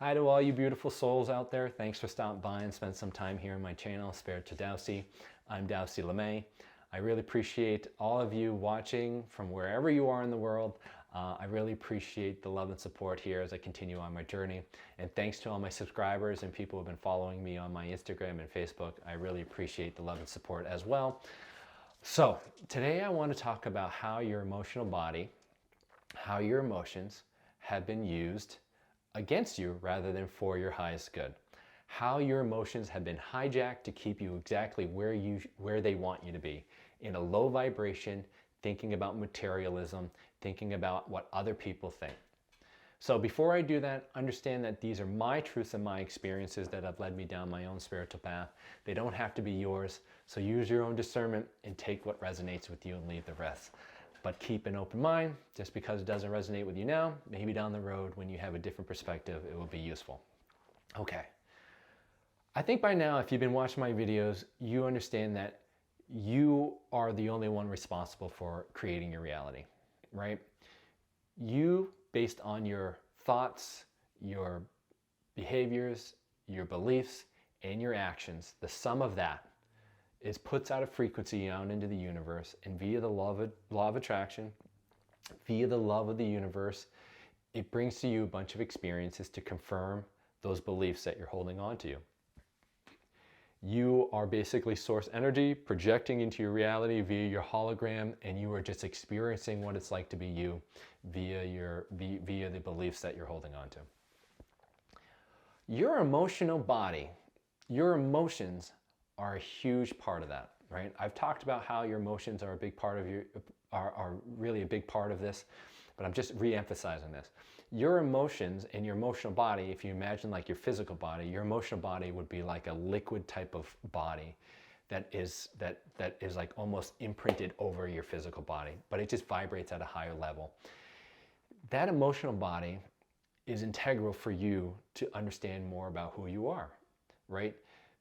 Hi to all you beautiful souls out there. Thanks for stopping by and spending some time here on my channel, Spirit to Dowsey. I'm Dowsey LeMay. I really appreciate all of you watching from wherever you are in the world. I really appreciate the love and support here as I continue on my journey. And thanks to all my subscribers and people who have been following me on my Instagram and Facebook. I really appreciate the love and support as well. So today I want to talk about how your emotional body, how your emotions have been used against you rather than for your highest good. How your emotions have been hijacked to keep you exactly where they want you to be, in a low vibration, thinking about materialism, thinking about what other people think. So before I do that, understand that these are my truths and my experiences that have led me down my own spiritual path. They don't have to be yours, so use your own discernment and take what resonates with you and leave the rest. But keep an open mind. Just because it doesn't resonate with you now, maybe down the road when you have a different perspective, it will be useful. Okay. I think by now, if you've been watching my videos, you understand that you are the only one responsible for creating your reality, right? You, based on your thoughts, your behaviors, your beliefs, and your actions, the sum of that is puts out a frequency out into the universe, and via the law of attraction, via the love of the universe, it brings to you a bunch of experiences to confirm those beliefs that you're holding on to. You are basically source energy projecting into your reality via your hologram, and you are just experiencing what it's like to be you via the beliefs that you're holding on to. Your emotional body, your emotions are a huge part of that, right? I've talked about how your emotions are a big part of are really a big part of this, but I'm just re-emphasizing this. Your emotions and your emotional body, if you imagine like your physical body, your emotional body would be like a liquid type of body that is like almost imprinted over your physical body, but it just vibrates at a higher level. That emotional body is integral for you to understand more about who you are, right?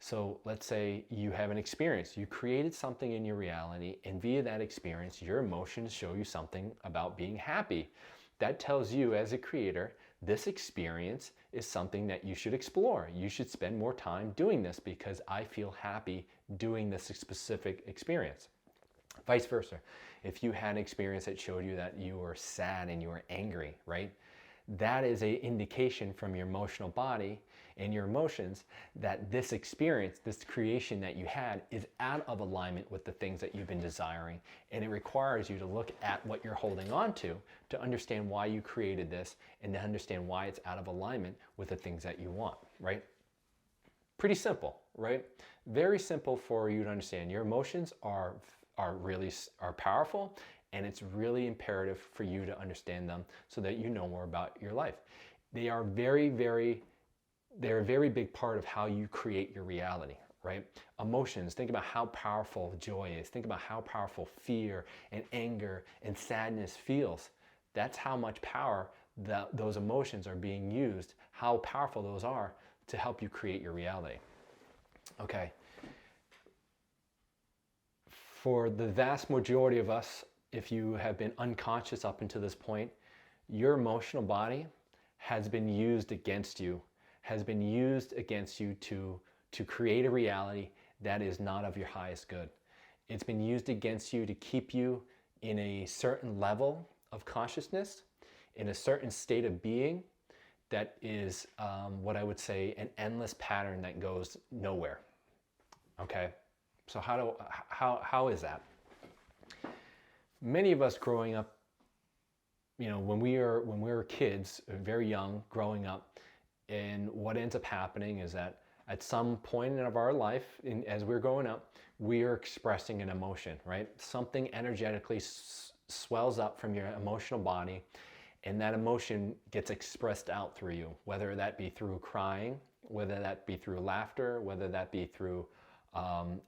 So let's say you have an experience, you created something in your reality, and via that experience, your emotions show you something about being happy. That tells you as a creator, this experience is something that you should explore. You should spend more time doing this because I feel happy doing this specific experience. Vice versa. If you had an experience that showed you that you were sad and you were angry, right? That is an indication from your emotional body and your emotions that this experience, this creation that you had is out of alignment with the things that you've been desiring. And it requires you to look at what you're holding on to understand why you created this and to understand why it's out of alignment with the things that you want, right? Pretty simple, right? Very simple for you to understand. Your emotions are powerful, and it's really imperative for you to understand them so that you know more about your life. They are they're a very big part of how you create your reality, right? Emotions, think about how powerful joy is. Think about how powerful fear and anger and sadness feels. That's how much power those emotions are being used, how powerful those are to help you create your reality. Okay. For the vast majority of us, if you have been unconscious up until this point, your emotional body has been used against you, to create a reality that is not of your highest good. It's been used against you to keep you in a certain level of consciousness, in a certain state of being that is what I would say an endless pattern that goes nowhere. Okay, so how is that? Many of us growing up, you know, when we were kids, very young, growing up, and what ends up happening is that at some point of our life, as we're growing up, we are expressing an emotion, right? Something energetically swells up from your emotional body, and that emotion gets expressed out through you, whether that be through crying, whether that be through laughter, whether that be through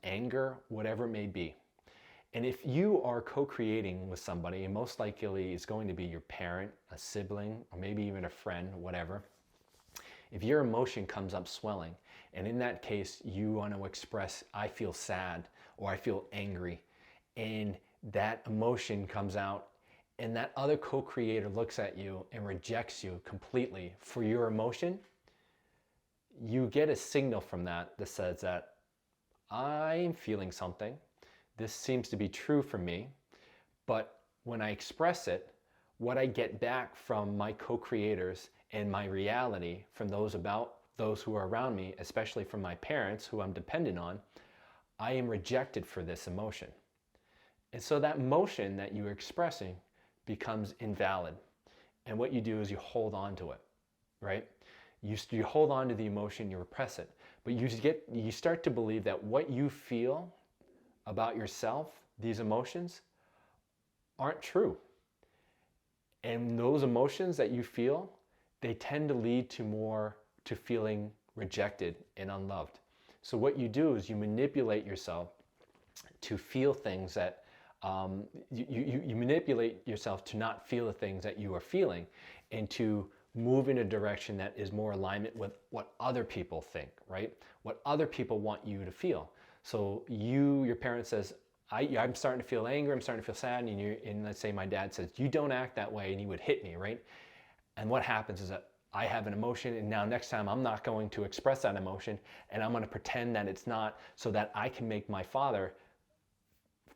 anger, whatever it may be. And if you are co-creating with somebody, and most likely it's going to be your parent, a sibling, or maybe even a friend, whatever, if your emotion comes up swelling, and in that case you want to express, I feel sad, or I feel angry, and that emotion comes out, and that other co-creator looks at you and rejects you completely for your emotion, you get a signal from that that says that I'm feeling something. This seems to be true for me. But when I express it, what I get back from my co-creators and my reality from those who are around me, especially from my parents who I'm dependent on, I am rejected for this emotion. And so that emotion that you're expressing becomes invalid. And what you do is you hold on to it, right? You hold on to the emotion, you repress it. But you start to believe that what you feel about yourself, these emotions, aren't true. And those emotions that you feel, they tend to lead to feeling rejected and unloved. So what you do is you manipulate yourself to feel things that you manipulate yourself to not feel the things that you are feeling, and to move in a direction that is more alignment with what other people think, right? What other people want you to feel. So your parent says, I'm starting to feel anger, I'm starting to feel sad, and let's say my dad says, you don't act that way, and he would hit me, right? And what happens is that I have an emotion, and now next time I'm not going to express that emotion, and I'm going to pretend that it's not, so that I can make my father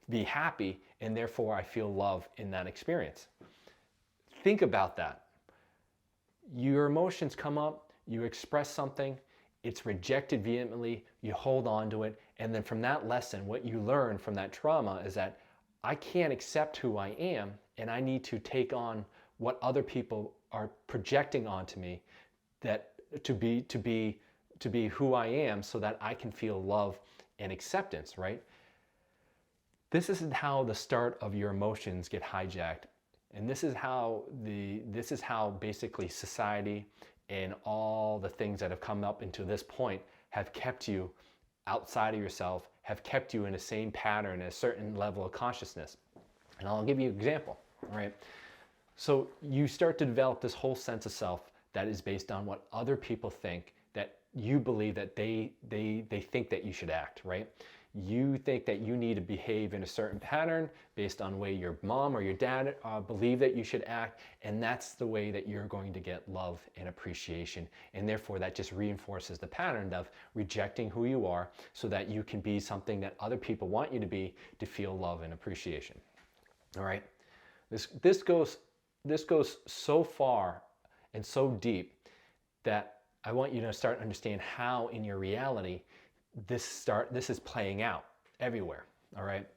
be happy, and therefore I feel love in that experience. Think about that. Your emotions come up, you express something, it's rejected vehemently, you hold on to it, and then from that lesson, what you learn from that trauma is that I can't accept who I am, and I need to take on what other people are projecting onto me, that to be who I am, so that I can feel love and acceptance, right? This is how the start of your emotions get hijacked. And this is how basically society and all the things that have come up into this point have kept you outside of yourself, have kept you in the same pattern, a certain level of consciousness. And I'll give you an example, all right? So you start to develop this whole sense of self that is based on what other people think, that you believe that they think that you should act, right? You think that you need to behave in a certain pattern based on the way your mom or your dad believe that you should act, and that's the way that you're going to get love and appreciation. And therefore that just reinforces the pattern of rejecting who you are so that you can be something that other people want you to be, to feel love and appreciation. All right? This goes so far and so deep that I want you to start to understand how in your reality this is playing out everywhere, all right?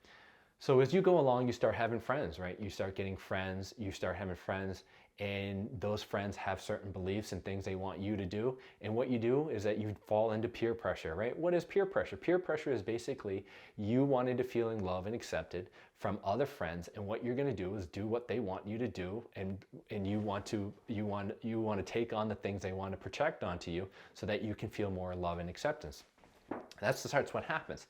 So as you go along, you start having friends, right? You start getting friends, you start having friends, and those friends have certain beliefs and things they want you to do. And what you do is that you fall into peer pressure, right? What is peer pressure? Peer pressure is basically you wanting to feel loved and accepted from other friends, and what you're going to do is do what they want you to do, and you want to take on the things they want to project onto you so that you can feel more love and acceptance. That's what happens.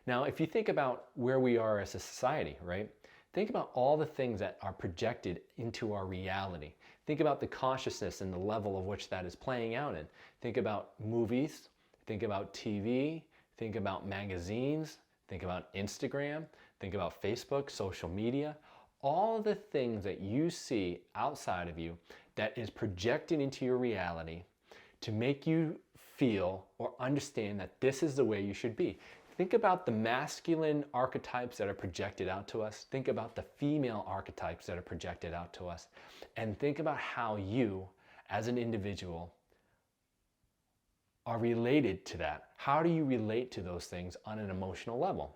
Now, if you think about where we are as a society, right? Think about all the things that are projected into our reality. Think about the consciousness and the level of which that is playing out in. Think about movies, think about TV, think about magazines, think about Instagram, think about Facebook, social media. All the things that you see outside of you that is projected into your reality to make you feel or understand that this is the way you should be. Think about the masculine archetypes that are projected out to us. Think about the female archetypes that are projected out to us. And think about how you, as an individual, are related to that. How do you relate to those things on an emotional level?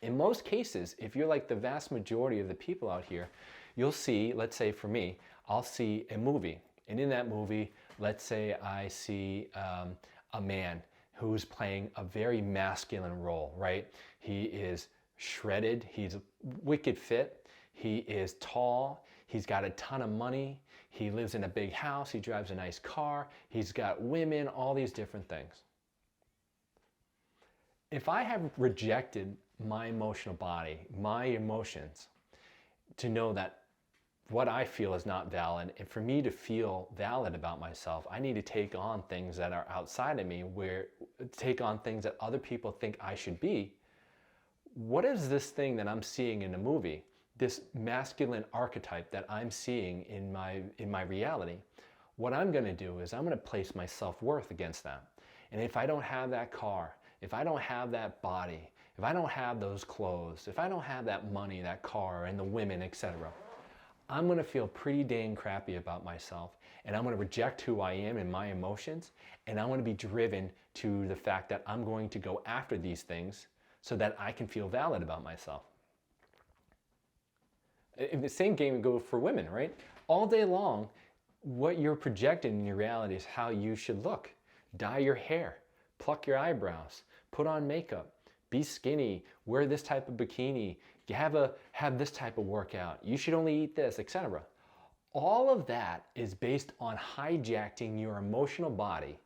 In most cases, if you're like the vast majority of the people out here, you'll see, let's say for me, I'll see a movie. And in that movie, let's say I see a man who's playing a very masculine role, right? He is shredded, he's wicked fit, he is tall, he's got a ton of money, he lives in a big house, he drives a nice car, he's got women, all these different things. If I have rejected my emotional body, my emotions, to know that what I feel is not valid, and for me to feel valid about myself, I need to take on things that are outside of me, take on things that other people think I should be. What is this thing that I'm seeing in the movie, this masculine archetype that I'm seeing in my reality? What I'm going to do is I'm going to place my self-worth against that. And if I don't have that car, if I don't have that body, if I don't have those clothes, if I don't have that money, that car, and the women, etc., I'm going to feel pretty dang crappy about myself, and I'm going to reject who I am and my emotions, and I'm going to be driven to the fact that I'm going to go after these things so that I can feel valid about myself. In the same game would go for women, right? All day long, what you're projecting in your reality is how you should look. Dye your hair, pluck your eyebrows, put on makeup, be skinny, wear this type of bikini, have this type of workout, you should only eat this, etc. All of that is based on hijacking your emotional body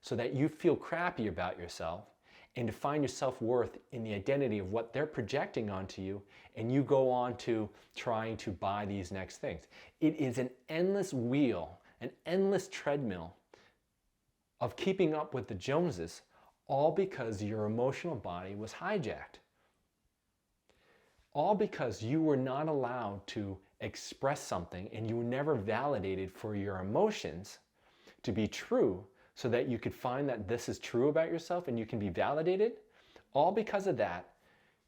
so that you feel crappy about yourself and to find your self-worth in the identity of what they're projecting onto you, and you go on to trying to buy these next things. It is an endless wheel, an endless treadmill of keeping up with the Joneses, all because your emotional body was hijacked. All because you were not allowed to express something and you were never validated for your emotions to be true so that you could find that this is true about yourself and you can be validated. All because of that,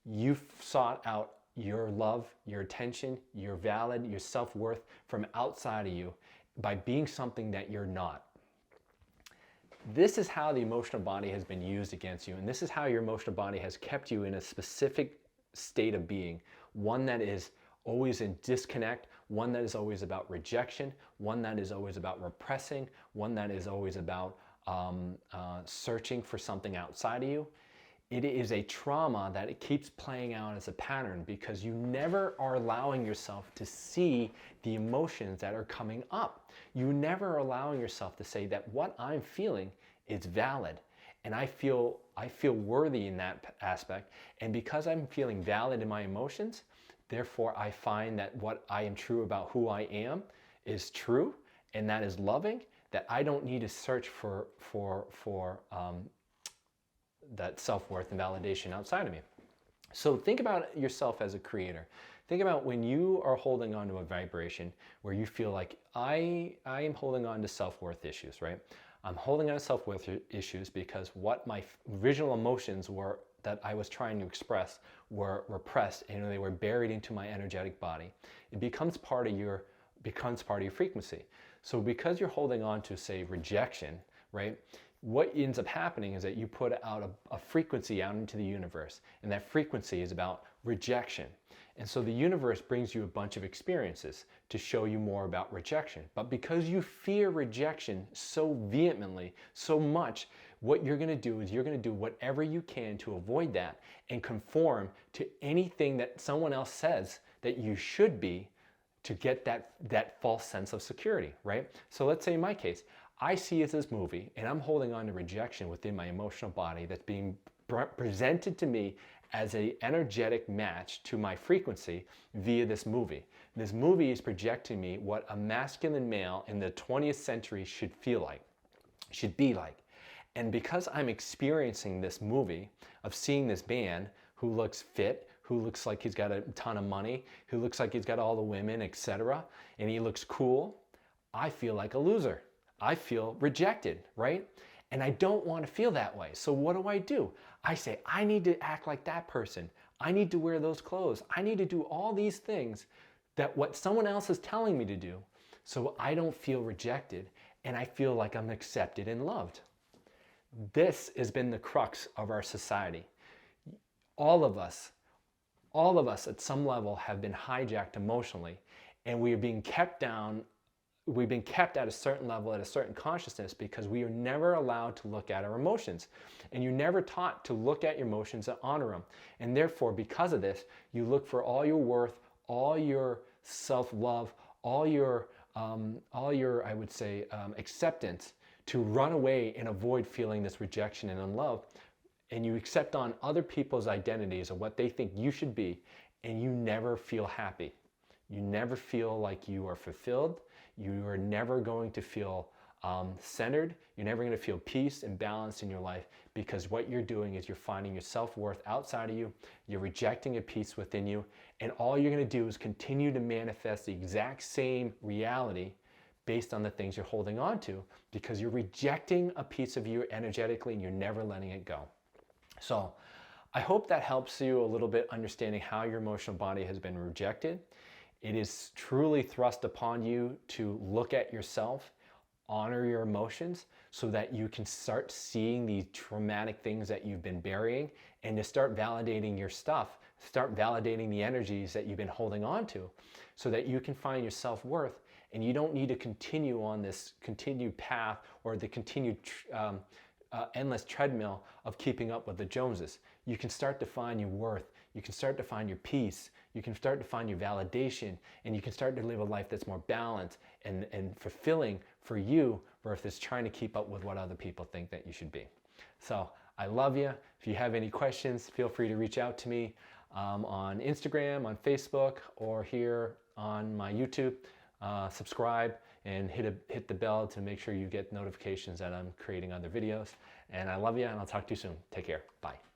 you sought out your love, your attention, your valid, your self-worth from outside of you by being something that you're not. This is how the emotional body has been used against you, and this is how your emotional body has kept you in a specific state of being, one that is always in disconnect, one that is always about rejection, one that is always about repressing, one that is always about searching for something outside of you. It is a trauma that it keeps playing out as a pattern because you never are allowing yourself to see the emotions that are coming up. You never are allowing yourself to say that what I'm feeling is valid. And I feel worthy in that aspect. And because I'm feeling valid in my emotions, therefore I find that what I am true about who I am is true, and that is loving, that I don't need to search for that self-worth and validation outside of me. So think about yourself as a creator. Think about when you are holding on to a vibration where you feel like I am holding on to self-worth issues, right? I'm holding on to self-worth issues because what my original emotions were that I was trying to express were repressed and they were buried into my energetic body. It becomes part of your frequency. So because you're holding on to, say, rejection, right? What ends up happening is that you put out a frequency out into the universe, and that frequency is about rejection. And so the universe brings you a bunch of experiences to show you more about rejection. But because you fear rejection so vehemently, so much, what you're going to do is you're going to do whatever you can to avoid that and conform to anything that someone else says that you should be to get that false sense of security, right? So let's say in my case, I see it as this movie and I'm holding on to rejection within my emotional body that's being presented to me as an energetic match to my frequency via this movie. This movie is projecting me what a masculine male in the 20th century should feel like, should be like. And because I'm experiencing this movie of seeing this man who looks fit, who looks like he's got a ton of money, who looks like he's got all the women, etc., and he looks cool, I feel like a loser. I feel rejected, right? And I don't want to feel that way. So what do? I say, I need to act like that person. I need to wear those clothes. I need to do all these things that what someone else is telling me to do so I don't feel rejected and I feel like I'm accepted and loved. This has been the crux of our society. All of us at some level have been hijacked emotionally, and we are being kept down. We've been kept at a certain level, at a certain consciousness, because we are never allowed to look at our emotions. And you're never taught to look at your emotions and honor them. And therefore, because of this, you look for all your worth, all your self-love, all your I would say, acceptance to run away and avoid feeling this rejection and unlove. And you accept on other people's identities of what they think you should be, and you never feel happy. You never feel like you are fulfilled. You are never going to feel centered. You're never going to feel peace and balance in your life, because what you're doing is you're finding your self-worth outside of you. You're rejecting a piece within you. And all you're going to do is continue to manifest the exact same reality based on the things you're holding on to, because you're rejecting a piece of you energetically and you're never letting it go. So I hope that helps you a little bit understanding how your emotional body has been rejected. It is truly thrust upon you to look at yourself, honor your emotions, so that you can start seeing these traumatic things that you've been burying, and to start validating your stuff, start validating the energies that you've been holding on to, so that you can find your self-worth, and you don't need to continue on this continued path or the continued endless treadmill of keeping up with the Joneses. You can start to find your worth, you can start to find your peace, you can start to find your validation, and you can start to live a life that's more balanced and fulfilling for you versus trying to keep up with what other people think that you should be. So I love you. If you have any questions, feel free to reach out to me on Instagram, on Facebook, or here on my YouTube. Subscribe and hit the bell to make sure you get notifications that I'm creating other videos. And I love you, and I'll talk to you soon. Take care. Bye.